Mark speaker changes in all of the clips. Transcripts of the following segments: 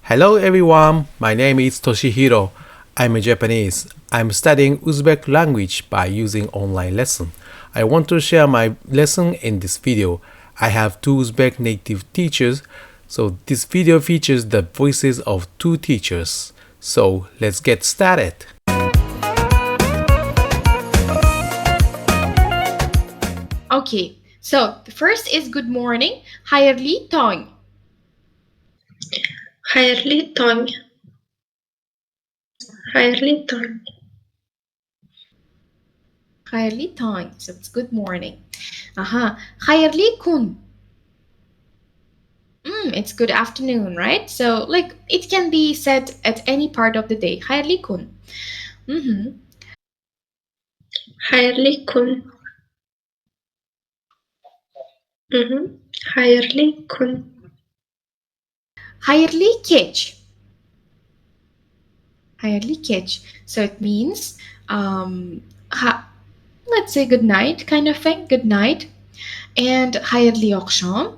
Speaker 1: Hello everyone, my name is Toshihiro. I'm a Japanese. I'm studying Uzbek language by using online lesson. I want to share my lesson in this video. I have two Uzbek native teachers, so this video features the voices of two teachers. So let's get started.
Speaker 2: Okay, so the first is good morning. Hayırlı tong.
Speaker 3: Hayırlı tong. Hayırlı tong.
Speaker 2: Hayırlı tong. So it's good morning. Aha. Hayırlı kun. It's good afternoon, right? So like it can be said at any part of the day. Hayırlı kun. Mm-hmm.
Speaker 3: Hayırlı kun. Hayırlı kun.
Speaker 2: Hayırlı keç. Hayırlı keç. So it means let's say good night kind of thing. Good night. And hayırlı akşam.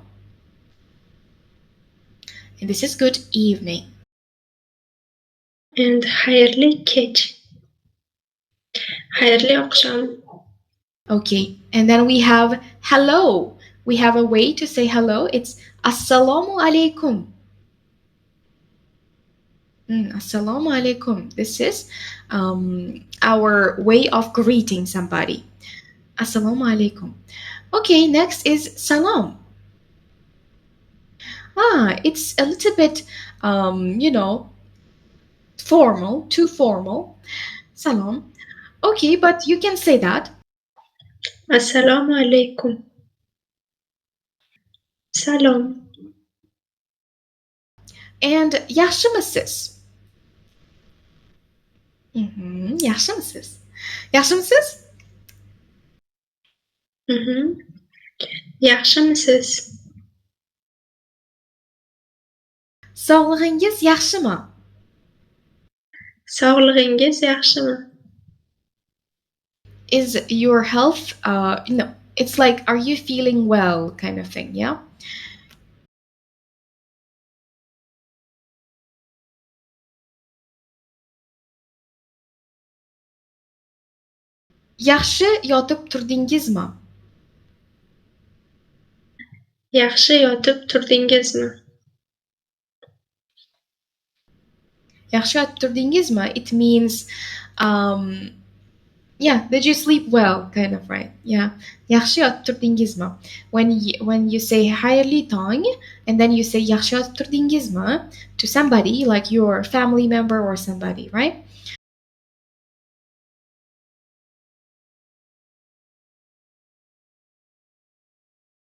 Speaker 2: And this is good evening.
Speaker 3: And hayırlı kech. Hayırlı akşam.
Speaker 2: Okay, and then we have hello. We have a way to say hello. It's assalamu alaikum. Assalamu alaikum. This is our way of greeting somebody. Assalamu alaikum. Okay, next is salam. It's a little bit, formal, too formal. Salam. Okay, but you can say that.
Speaker 3: Assalamu alaikum. Salam.
Speaker 2: And yaxşı mısınız? Yaxşı mısınız? Yaxşı mısınız?
Speaker 3: Yaxşı mısınız?
Speaker 2: Sağlığınız yaxşı mı?
Speaker 3: Sağlığınız yaxşı mı?
Speaker 2: Is your health, it's like, are you feeling well kind of thing, yeah? Yaxşı yotib turdingizmi?
Speaker 3: Yaxşı yotib turdingizmi?
Speaker 2: Yaxşı yotib turdingizmi? It means, did you sleep well, kind of, right? Yeah. Yaxşı yotib turdingizmi? When you say hayırlı tong, and then you say yaxşı yotib turdingizmi to somebody, like your family member or somebody, right?